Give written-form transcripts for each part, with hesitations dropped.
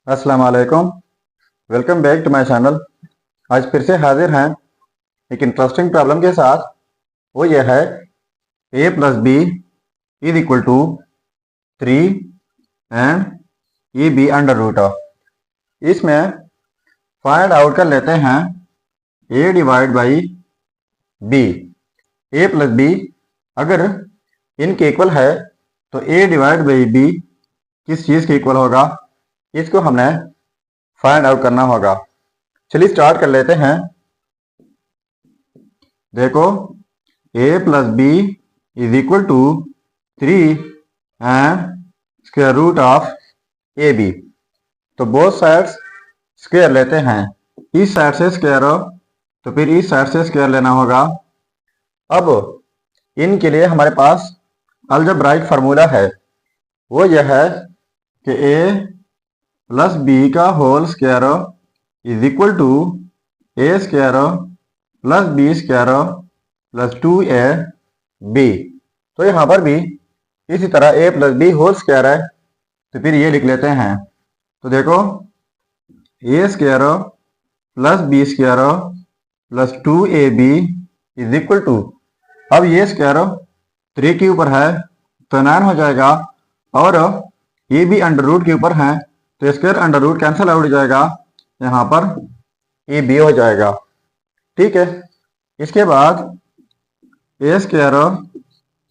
अस्सलाम वालेकुम। Welcome back to my channel. आज फिर से हाजिर हैं एक इंटरेस्टिंग प्रॉब्लम के साथ। वो ये है a plus B is equal to 3 and A B under root of. इसमें फाइंड आउट कर लेते हैं a divide by b। a plus b अगर इनके इक्वल है तो a डिवाइड बाई b किस चीज़ के इक्वल होगा, इसको हमने फाइंड आउट करना होगा। चलिए स्टार्ट कर लेते हैं। देखो a plus B is equal to 3 and square root of A B. तो बोथ साइड्स स्क्वायर लेते हैं। इस साइड से स्क्वायर हो तो फिर इस साइड से स्क्वायर लेना होगा। अब इनके लिए हमारे पास अलजेब्राइक फार्मूला है। वो यह है कि a प्लस बी का whole square is equal to A square plus B square plus 2ab। तो यहाँ पर भी इसी तरह a plus B whole square है, तो फिर ये लिख लेते हैं। तो देखो A square plus B square plus 2ab is equal to, अब ये स्क्वायर 3 के ऊपर है तो 9 हो जाएगा, और ये भी अंडर रूट के ऊपर है तो square under root cancel out हो जाएगा, यहाँ पर ए बी हो जाएगा। ठीक है, इसके बाद A square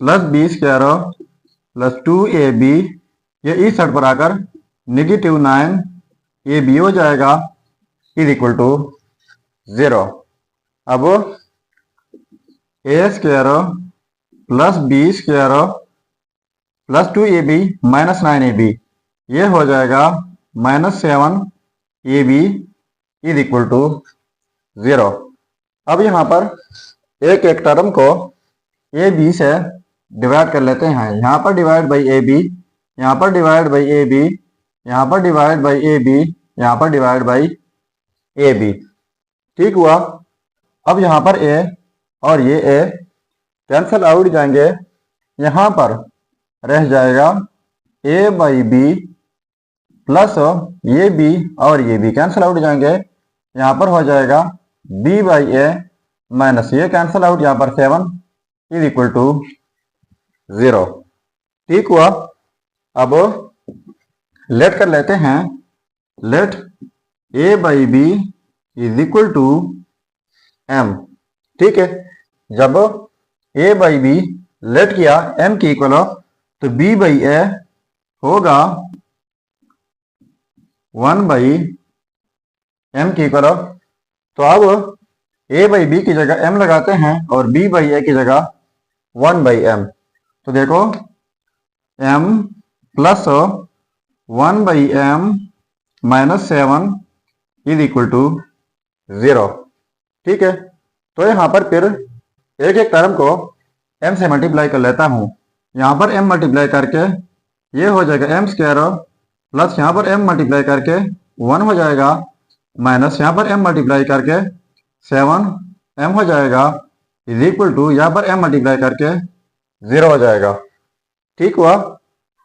plus B square plus 2ab, ये इस साइड पर आकर नेगेटिव 9ab हो जाएगा इज इक्वल टू 0। अब A square plus B square plus 2ab minus 9ab, ये हो जाएगा minus 7ab is equal to 0। अब यहाँ पर एक एक टर्म को ए बी से डिवाइड कर लेते हैं। यहाँ पर डिवाइड बाई ए बी, यहाँ पर डिवाइड बाई ए बी, यहाँ पर डिवाइड बाई ए बी, यहाँ पर डिवाइड बाई ए बी। ठीक हुआ। अब यहाँ पर ए और ये ए कैंसिल आउट जाएंगे, यहाँ पर रह जाएगा ए बाई बी प्लस ये बी और ये बी कैंसिल आउट जाएंगे, यहाँ पर हो जाएगा b बाई ए माइनस ये कैंसिल आउट, यहाँ पर 7 इज इक्वल टू 0। ठीक हुआ। अब लेट कर लेते हैं। Let a by B is equal to m। ठीक है, जब a बाई बी लेट किया m की इक्वल हो तो b बाई ए होगा 1 बाई एम की इक्वल। तो अब a बाई बी की जगह m लगाते हैं और b बाई ए की जगह 1 बाई एम। तो देखो m plus 1 by M minus 7 is equal to 0। ठीक है, तो यहाँ पर फिर एक एक टर्म को m से मल्टीप्लाई कर लेता हूँ। यहाँ पर m मल्टीप्लाई करके ये हो जाएगा m स्क्वायर प्लस यहाँ पर m मल्टीप्लाई करके 1 हो जाएगा, माइनस यहाँ पर m मल्टीप्लाई करके 7m हो जाएगा इज इक्वल टू यहाँ पर m मल्टीप्लाई करके 0 हो जाएगा। ठीक हुआ।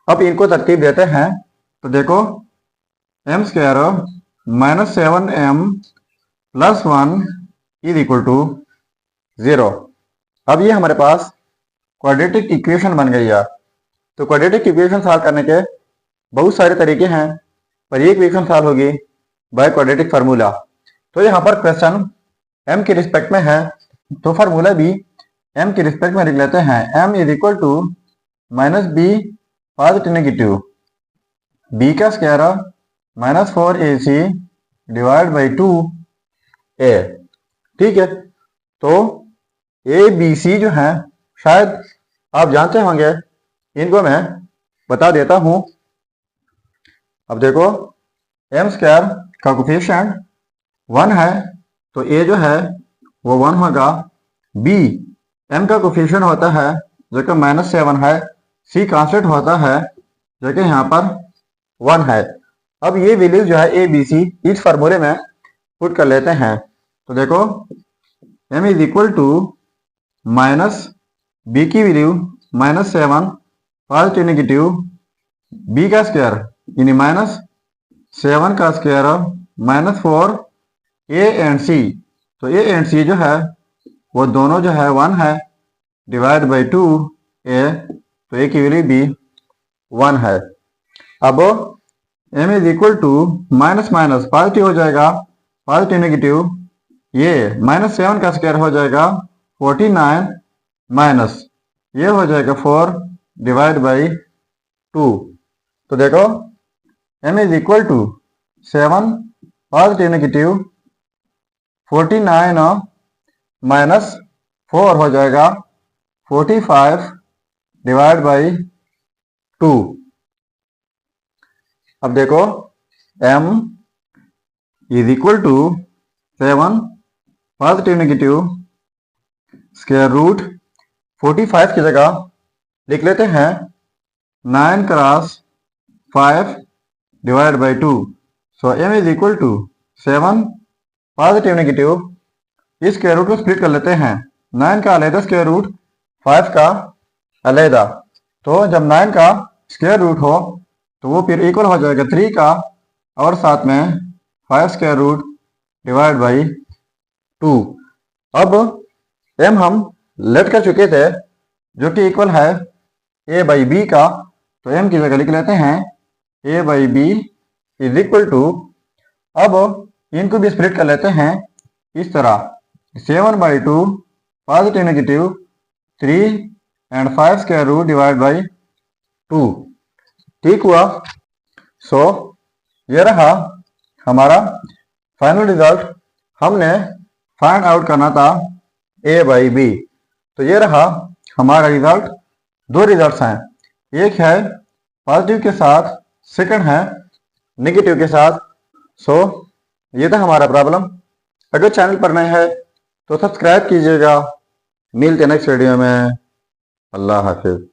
अब इनको तरतीब देते हैं। तो देखो m square minus 7m plus 1 is equal to 0। अब ये हमारे पास क्वाड्रेटिक इक्वेशन बन गई है। तो क्वाड्रेटिक इक्वेशन सॉल्व करने के बहुत सारे तरीके हैं, पर ये इक्वेशन सॉल्व होगी बाय क्वाड्रेटिक फार्मूला। तो यहाँ पर क्वेश्चन m के रिस्पेक्ट में है, तो फार्मूला भी m के रिस्पेक्ट में लिख लेते हैं। m is equal to minus B positive negative b का square minus 4ac divide by 2a। ठीक है, तो ए बी सी जो है शायद आप जानते होंगे, इनको मैं बता देता हूं। अब देखो m स्क्वायर का कोफिशिएंट 1 है तो a जो है वो 1 होगा। b m का कोफिशिएंट होता है जो कि माइनस 7 है। c कांस्टेंट होता है जो कि यहाँ पर 1 है। अब ये वैल्यूज जो है a b c इस फार्मूले में पुट कर लेते हैं। तो देखो m is equal to minus b की value minus 7 positive negative b का स्क्वायर यानी माइनस 7 का स्क्वायर -4 ए एंड सी। तो ए एंड सी जो है वो दोनों जो है 1 है, डिवाइड बाई 2 ए, तो ए की वैल्यू भी 1 है। अब m is equal to minus minus positive हो जाएगा, पॉजिटिव नेगेटिव, ये -7 का स्क्वायर हो जाएगा 49 माइनस ये हो जाएगा 4 डिवाइड बाई 2। तो देखो m is equal to 7 positive negative 49 minus 4 हो जाएगा 45 डिवाइड बाई 2। अब देखो m is equal to 7 positive negative square root 45 की जगह लिख लेते हैं 9 cross 5 divide by 2। So m is equal to 7 positive negative, इस स्क्वायर रूट को स्प्लिट कर लेते हैं, 9 का अलहदा स्क्वायर रूट 5 का अलहदा। तो जब 9 का स्क्वायर रूट हो तो वो फिर इक्वल हो जाएगा 3 का और साथ में 5 स्क्वायर रूट डिवाइड बाई 2। अब m हम लेट कर चुके थे जो कि इक्वल है a बाई बी का, तो m की जगह लिख लेते हैं a by B is equal to, अब इनको भी स्प्लिट कर लेते हैं इस तरह 7/2 positive negative 3 and 5 square root divide by 2। ठीक हुआ। सो ये रहा हमारा फाइनल रिजल्ट। हमने फाइंड आउट करना था a बाई बी, तो ये रहा हमारा रिजल्ट। दो रिजल्ट्स हैं, एक है पॉजिटिव के साथ, सेकंड है नेगेटिव के साथ। सो ये था हमारा प्रॉब्लम। अगर चैनल पर नए हैं तो सब्सक्राइब कीजिएगा। मिलते हैं नेक्स्ट वीडियो में। अल्लाह हाफिज।